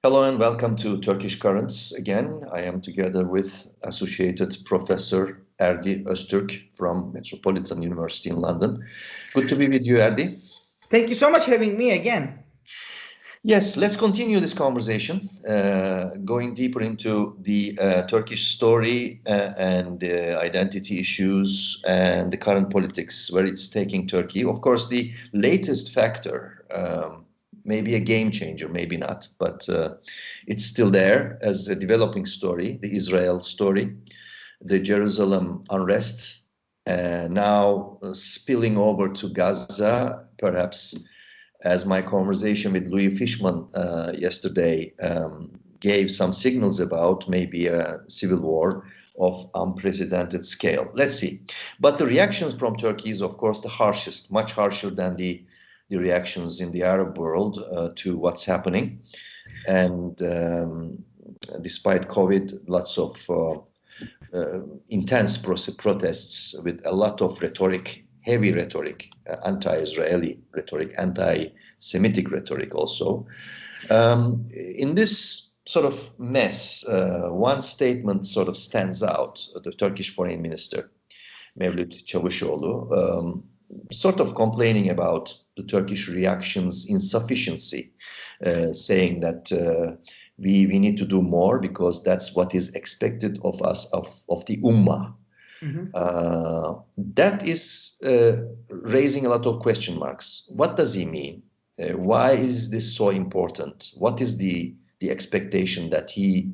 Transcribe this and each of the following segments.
Hello and welcome to Turkish Currents again. I am together with Associated Professor Erdi Öztürk from Metropolitan University in London. Good to be with you, Erdi. Thank you so much for having me again. Yes, let's continue this conversation, going deeper into the Turkish story and identity issues and the current politics, where it's taking Turkey. Of course, the latest factor, maybe a game changer, maybe not, but it's still there as a developing story, the Israel story, the Jerusalem unrest, now spilling over to Gaza, perhaps as my conversation with Louis Fishman yesterday gave some signals about maybe a civil war of unprecedented scale. Let's see. But the reactions from Turkey is, of course, the harshest, much harsher than the reactions in the Arab world to what's happening. And despite COVID, lots of intense protests with a lot of rhetoric, heavy rhetoric, anti-Israeli rhetoric, anti-Semitic rhetoric also. In this sort of mess, one statement sort of stands out. The Turkish Foreign Minister, Mevlut Çavuşoğlu, sort of complaining about the Turkish reaction's insufficiency, saying that we need to do more because that's what is expected of us, of the umma. Mm-hmm. That is raising a lot of question marks. What does he mean? Why is this so important? What is the expectation that he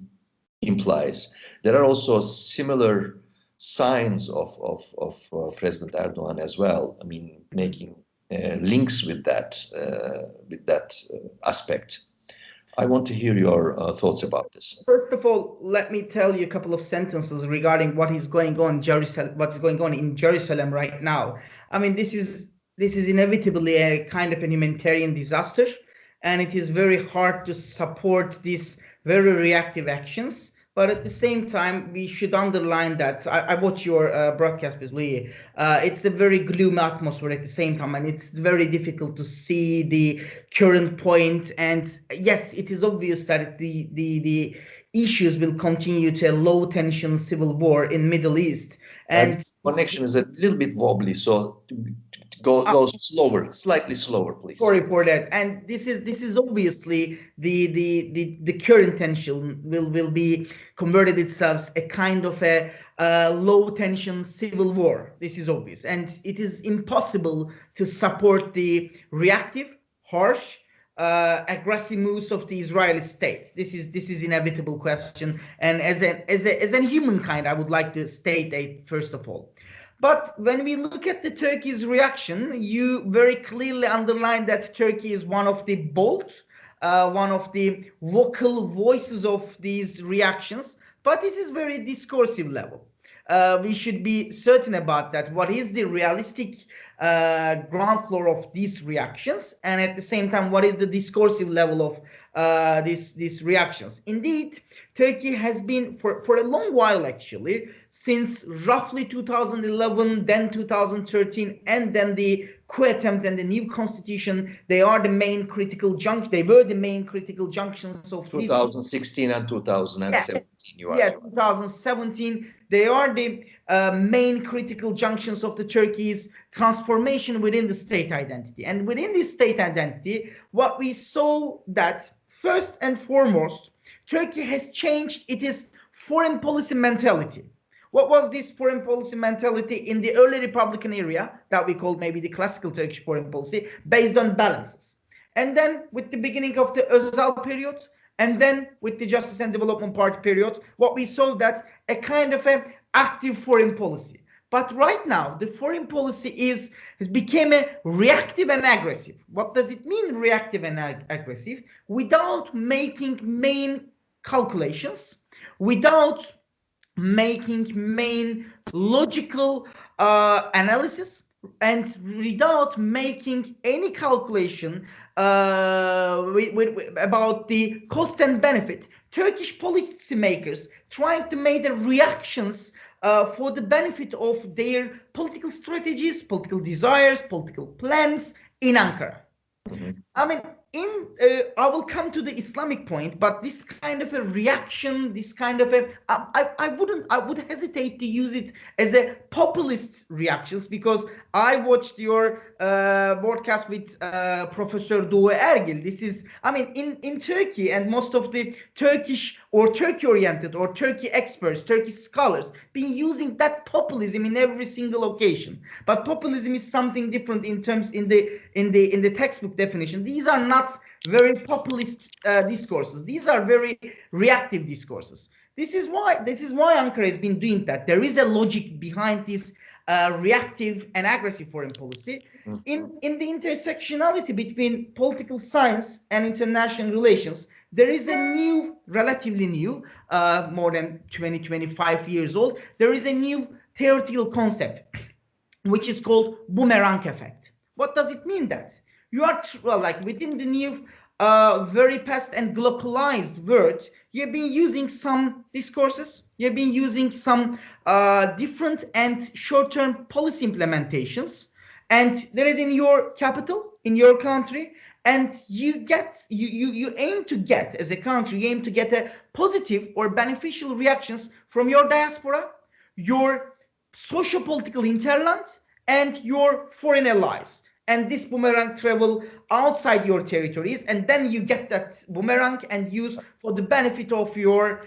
implies? There are also similar signs of President Erdoğan as well. I mean, making links with that aspect. I want to hear your thoughts about this. First of all, let me tell you a couple of sentences regarding what is going on in Jerusalem, what's going on in Jerusalem right now. I mean, this is inevitably a kind of a humanitarian disaster, and it is very hard to support these very reactive actions. But at the same time, we should underline that I watched your broadcast with Louis. It's a very gloomy atmosphere at the same time, and it's very difficult to see the current point. And yes, it is obvious that the issues will continue to a low tension civil war in Middle East. And connection is a little bit wobbly, so go slower, slightly slower, please. Sorry for that. And this is obviously the current tension will be converted itself a kind of a low tension civil war. This is obvious, and it is impossible to support the reactive, harsh, aggressive moves of the Israeli state. This is inevitable question, and as a humankind, I would like to state that first of all. But when we look at the Turkey's reaction, you very clearly underline that Turkey is one of the bold, one of the vocal voices of these reactions, but it is very discursive level. We should be certain about that. What is the realistic ground floor of these reactions, and at the same time, what is the discursive level of these reactions? Indeed, Turkey has been for a long while, actually, since roughly 2011, then 2013, and then the coup attempt and the new constitution. They are the main critical They were the main critical junctions of 2016 and 2017. Yeah, 2017. They are the main critical junctions of the Turkey's transformation within the state identity. And within this state identity, what we saw that first and foremost, Turkey has changed its foreign policy mentality. What was this foreign policy mentality in the early Republican era that we called maybe the classical Turkish foreign policy, based on balances? And then with the beginning of the Özal period, and then with the Justice and Development Party period, what we saw that a kind of an active foreign policy. But right now, the foreign policy has become a reactive and aggressive. What does it mean, reactive and aggressive? Without making main calculations, without making main logical analysis, and without making any calculation about the cost and benefit. Turkish policymakers trying to make the reactions for the benefit of their political strategies, political desires, political plans in Ankara. Mm-hmm. I mean, I will come to the Islamic point, but this kind of a reaction, this kind of a, I would hesitate to use it as a populist reactions, because I watched your broadcast with Professor Erdi. This is, I mean, in Turkey, and most of the Turkish or Turkey-oriented or Turkey experts, Turkish scholars, been using that populism in every single occasion. But populism is something different in terms in the textbook definition. These are not very populist discourses. These are very reactive discourses. This is why Ankara has been doing that. There is a logic behind this reactive and aggressive foreign policy. In the intersectionality between political science and international relations, there is a new, relatively new, more than 25 years old, there is a new theoretical concept, which is called boomerang effect. What does it mean that? You are, well, like within the new, very past and globalized world, you've been using some discourses, you've been using some different and short-term policy implementations, and they're in your capital, in your country, and you aim to get, as a country, you aim to get a positive or beneficial reactions from your diaspora, your socio-political hinterland, and your foreign allies. And this boomerang travel outside your territories, and then you get that boomerang and use for the benefit of your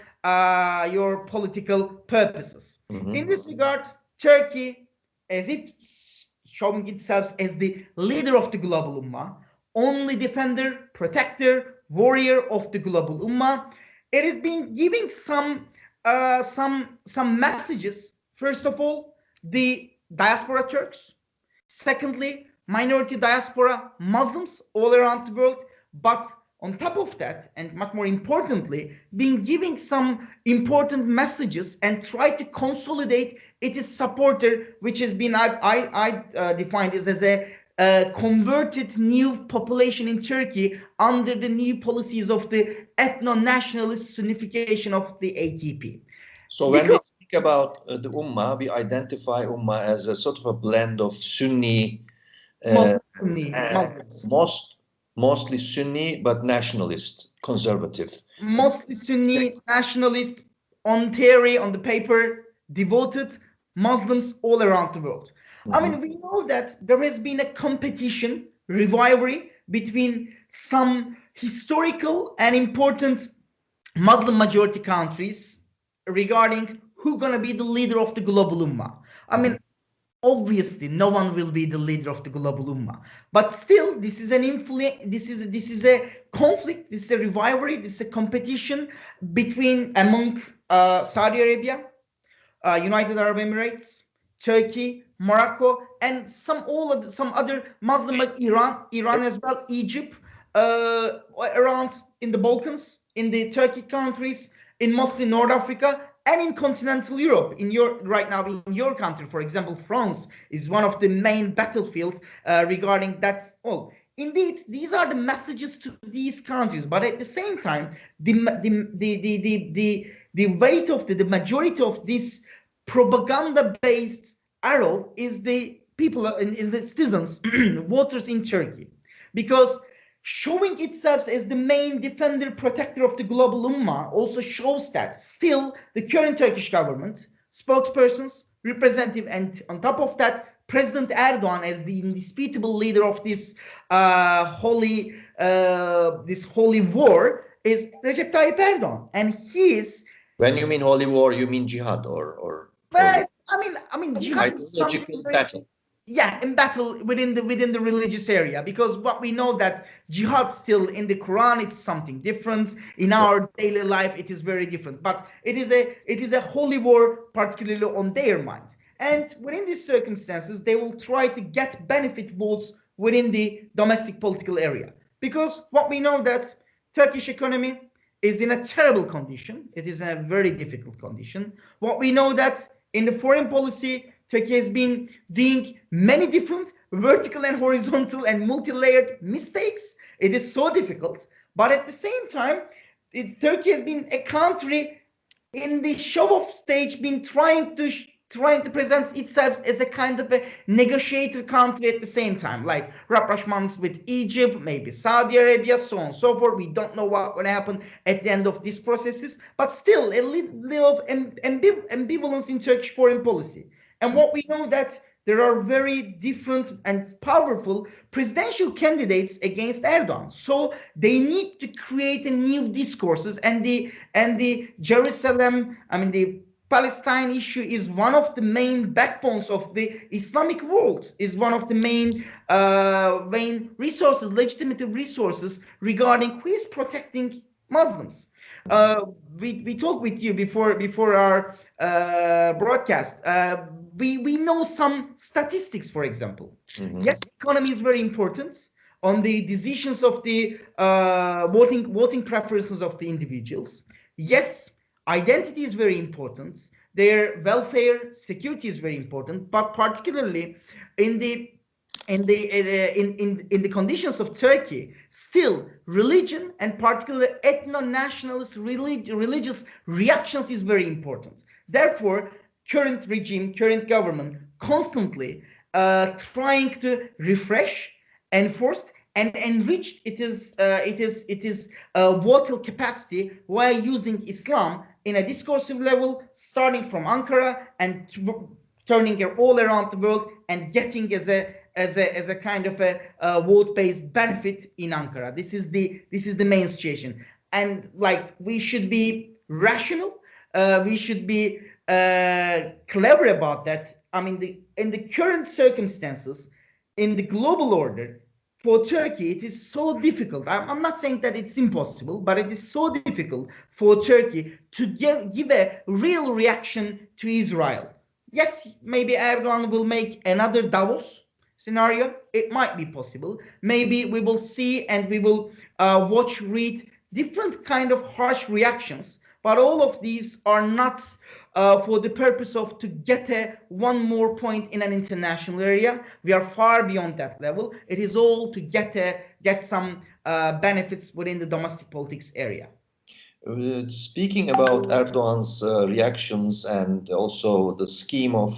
political purposes. In this regard, Turkey, as if showing itself as the leader of the global ummah, only defender, protector, warrior of the global ummah, it has been giving some messages. First of all, the diaspora Turks. Secondly, minority diaspora Muslims all around the world. But on top of that, and much more importantly, been giving some important messages and try to consolidate its supporter, which has been, I defined this as a converted new population in Turkey under the new policies of the ethno-nationalist Sunnification of the AKP. So when we speak about the Ummah, we identify Ummah as a sort of a blend of Sunni, Muslims. Mostly Sunni, but nationalist, conservative. Mostly Sunni, nationalist, on theory, on the paper, devoted Muslims all around the world. I mean, we know that there has been a competition, rivalry between some historical and important Muslim majority countries regarding who's going to be the leader of the global ummah. I mean, obviously, no one will be the leader of the global ummah, but still, this is an influence. This is a conflict. This is a rivalry. This is a competition among Saudi Arabia, United Arab Emirates, Turkey, Morocco, and some other Muslim, like Iran as well, Egypt, around in the Balkans, in the Turkey countries, in mostly North Africa, and in continental Europe. Right now in your country, for example, France is one of the main battlefields regarding that. All indeed, these are the messages to these countries, but at the same time, the weight of the majority of this propaganda-based arrow is the people, is the citizens, voters in Turkey, because showing itself as the main defender, protector of the global ummah also shows that still the current Turkish government, spokespersons, representative, and on top of that, President Erdoğan as the indisputable leader of this holy war is Recep Tayyip Erdoğan, and he is. When you mean holy war, you mean jihad or But I mean, jihad is ideological battle. Yeah, in battle within the religious area, because what we know that jihad still in the Quran, it's something different. In our daily life, it is very different. But it is a holy war, particularly on their mind. And within these circumstances, they will try to get benefit votes within the domestic political area, because what we know that Turkish economy is in a terrible condition. It is in a very difficult condition. What we know that in the foreign policy, Turkey has been doing many different vertical and horizontal and multi-layered mistakes. It is so difficult. But at the same time, Turkey has been a country in the show-off stage, been trying to trying to present itself as a kind of a negotiator country at the same time, like rapprochements with Egypt, maybe Saudi Arabia, so on and so forth. We don't know what will happen at the end of these processes, but still a little of ambivalence in Turkish foreign policy. And what we know that there are very different and powerful presidential candidates against Erdogan. So they need to create a new discourses, and the Jerusalem, the Palestine issue is one of the main backbones of the Islamic world, is one of the main resources, legitimate resources regarding who is protecting Muslims. We talked with you before our broadcast. We know some statistics, for example. Yes, economy is very important on the decisions of the voting preferences of the individuals. Yes, identity is very important. Their welfare, security is very important, but particularly in the conditions of Turkey, still religion and particularly ethno-nationalist religious reactions is very important. Therefore, current regime, current government constantly trying to refresh, enforce, and enrich its vocal capacity while using Islam in a discursive level, starting from Ankara and turning it all around the world and getting as a kind of a vote-based benefit in Ankara. This is the main situation, and like we should be rational. We should be clever about that. In the current circumstances, in the global order, for Turkey, it is so difficult. I'm not saying that it's impossible, but it is so difficult for Turkey to give a real reaction to Israel. Yes, maybe Erdogan will make another Davos scenario. It might be possible. Maybe we will see and we will read different kind of harsh reactions. But all of these are not for the purpose of to get one more point in an international area. We are far beyond that level. It is all to get some benefits within the domestic politics area. Speaking about Erdogan's reactions and also the scheme of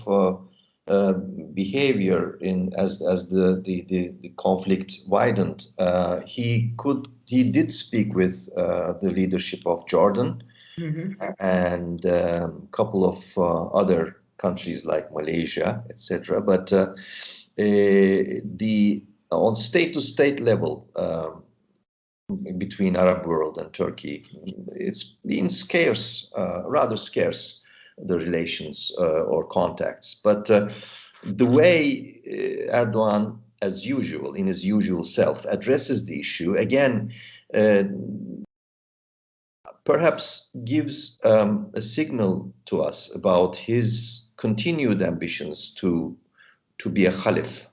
behavior as the conflict widened, he did speak with the leadership of Jordan. And a couple of other countries like Malaysia, etc. But on state-to-state level between Arab world and Turkey, it's been scarce, rather scarce, the relations or contacts. But the way Erdogan, as usual, in his usual self, addresses the issue, again, perhaps gives a signal to us about his continued ambitions to be a caliph.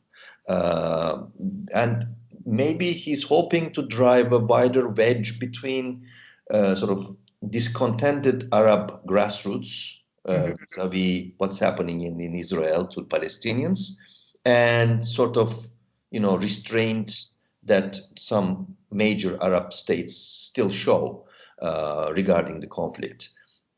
And maybe he's hoping to drive a wider wedge between sort of discontented Arab grassroots, vis-a-vis what's happening in Israel to Palestinians, and sort of, restraint that some major Arab states still show regarding the conflict.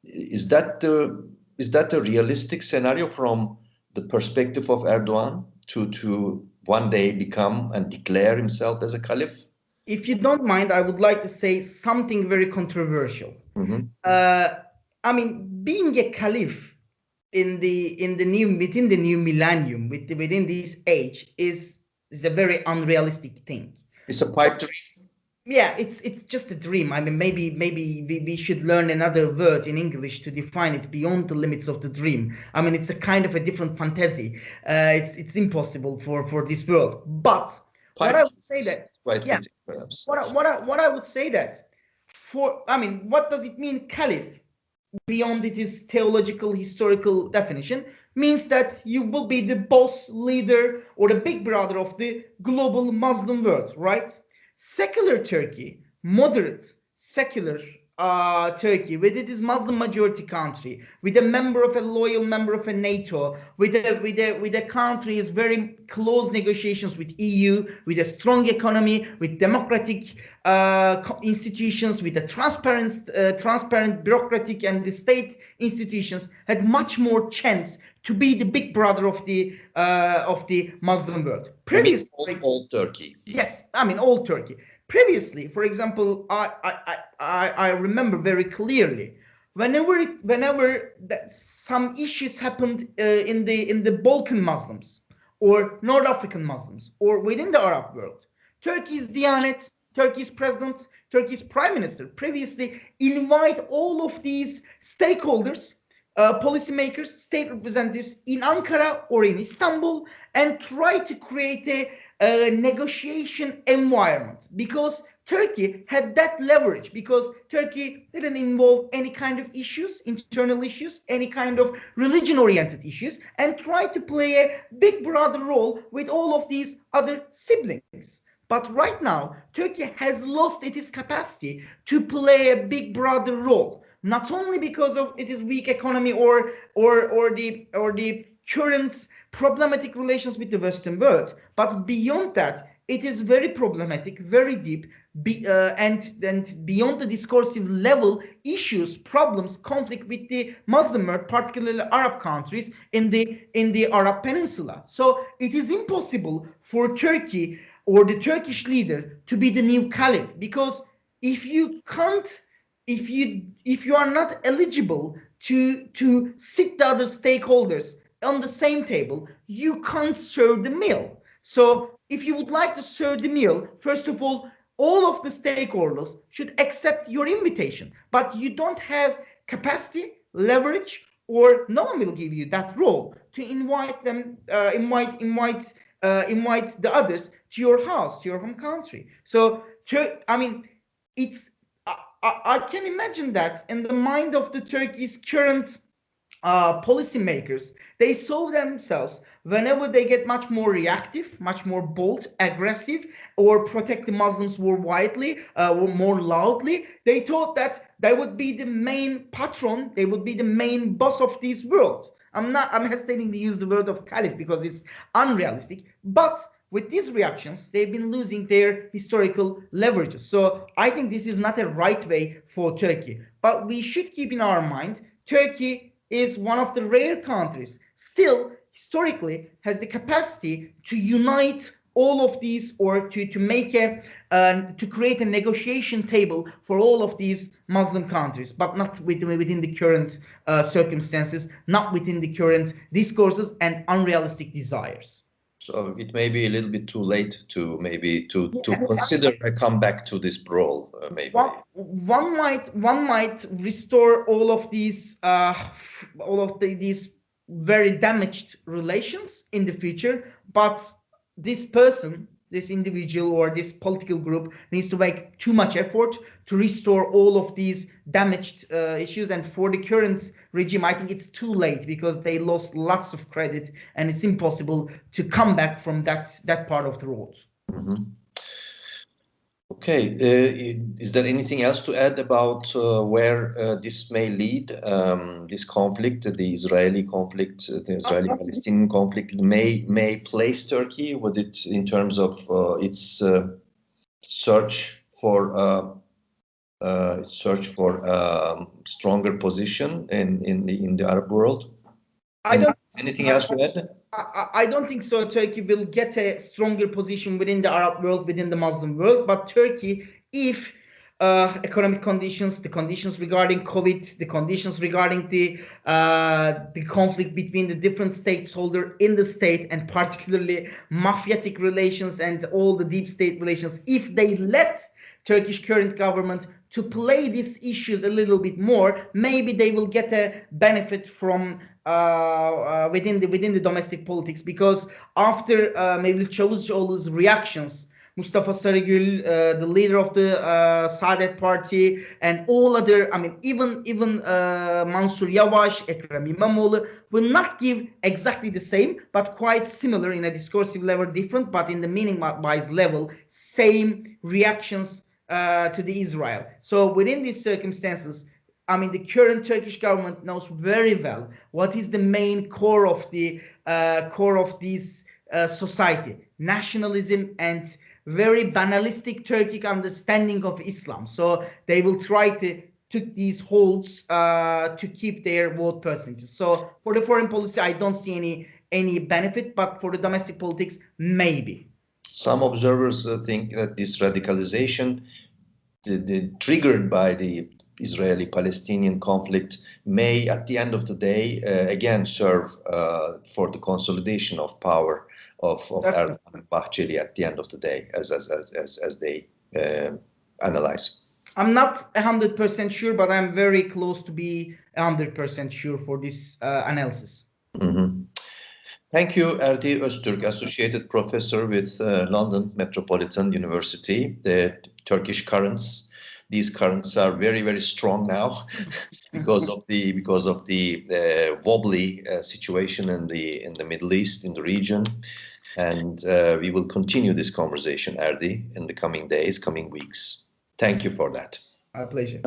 Is that a realistic scenario from the perspective of Erdogan to one day become and declare himself as a caliph? If you don't mind, I would like to say something very controversial. Being a caliph within the new millennium, within this age, is a very unrealistic thing. It's a pipe dream. Yeah, it's just a dream. Maybe we should learn another word in English to define it beyond the limits of the dream. It's a kind of a different fantasy. It's impossible for this world. But what I would say that, perhaps. What I would say that what does it mean, caliph? Beyond its theological, historical definition, means that you will be the boss, leader, or the big brother of the global Muslim world, right? Secular Turkey, moderate, secular Turkey, with it is Muslim majority country, with a loyal member of a NATO, with a country is very close negotiations with EU, with a strong economy, with democratic institutions, with a transparent bureaucratic and the state institutions, had much more chance to be the big brother of the Muslim world. Previously, all Turkey. Yes, I mean all Turkey. Previously, for example, I remember very clearly whenever some issues happened in the Balkan Muslims or North African Muslims or within the Arab world, Turkey's Diyanet, Turkey's president, Turkey's prime minister previously invite all of these stakeholders, policymakers, state representatives in Ankara or in Istanbul and try to create a negotiation environment, because Turkey had that leverage, because Turkey didn't involve any kind of issues, internal issues, any kind of religion-oriented issues, and tried to play a big brother role with all of these other siblings. But right now, Turkey has lost its capacity to play a big brother role, not only because of its weak economy or the current problematic relations with the Western world, but beyond that, it is very problematic, very deep, and beyond the discursive level, issues, problems, conflict with the Muslim world, particularly Arab countries in the Arab Peninsula. So it is impossible for Turkey or the Turkish leader to be the new caliph, because if you are not eligible to sit the other stakeholders on the same table, you can't serve the meal. So if you would like to serve the meal, first of all of the stakeholders should accept your invitation, but you don't have capacity, leverage, or no one will give you that role to invite them, invite the others to your house, to your home country. So, I mean, I can imagine that in the mind of the Turkey's current policymakers, they saw themselves whenever they get much more reactive, much more bold, aggressive, or protect the Muslims more widely, or more loudly, they thought that they would be the main patron, they would be the main boss of this world. I'm hesitating to use the word of caliph because it's unrealistic, but with these reactions, they've been losing their historical leverages. So I think this is not a right way for Turkey. But we should keep in our mind, Turkey is one of the rare countries still historically has the capacity to unite all of these, or to make to create a negotiation table for all of these Muslim countries, but not within the current circumstances, not within the current discourses and unrealistic desires. So it may be a little bit too late to consider a comeback to this role. Maybe one might restore all of these these very damaged relations in the future, but this person, this individual, or this political group needs to make too much effort to restore all of these damaged issues. And for the current regime, I think it's too late, because they lost lots of credit and it's impossible to come back from that part of the road. Mm-hmm. Okay, is there anything else to add about where this may lead? This conflict, the Israeli conflict, the Israeli-Palestinian conflict, may place Turkey with it in terms of its search for stronger position in the Arab world. Anything else to add? I don't think so. Turkey will get a stronger position within the Arab world, within the Muslim world. But Turkey, if economic conditions, the conditions regarding COVID, the conditions regarding the conflict between the different stakeholders in the state, and particularly mafiatic relations and all the deep state relations, if they let Turkish current government to play these issues a little bit more, maybe they will get a benefit from within the domestic politics, because after maybe Çavuşoğlu's reactions, Mustafa Sarıgül, the leader of the Saadet Party, and all other, I mean, even Mansur Yavaş, Ekrem İmamoğlu will not give exactly the same, but quite similar in a discursive level, different, but in the meaning-wise level, same reactions to the Israel. So within these circumstances, I mean, the current Turkish government knows very well what is the main core of the core of this society: nationalism and very banalistic Turkic understanding of Islam. So they will try to took these holds to keep their vote percentages. So for the foreign policy, I don't see any benefit, but for the domestic politics, maybe. Some observers think that this radicalization, triggered by the Israeli-Palestinian conflict, may, at the end of the day, again serve for the consolidation of power of Erdoğan and Bahçeli at the end of the day, as they analyze. I'm not 100% sure, but I'm very close to be 100% sure for this analysis. Mm-hmm. Thank you, Erdi Öztürk, Associated Professor with London Metropolitan University. The Turkish currents, these currents are very, very strong now because of the wobbly situation in the Middle East, in the region. And we will continue this conversation, Erdi, in the coming days, coming weeks. Thank you for that. My pleasure.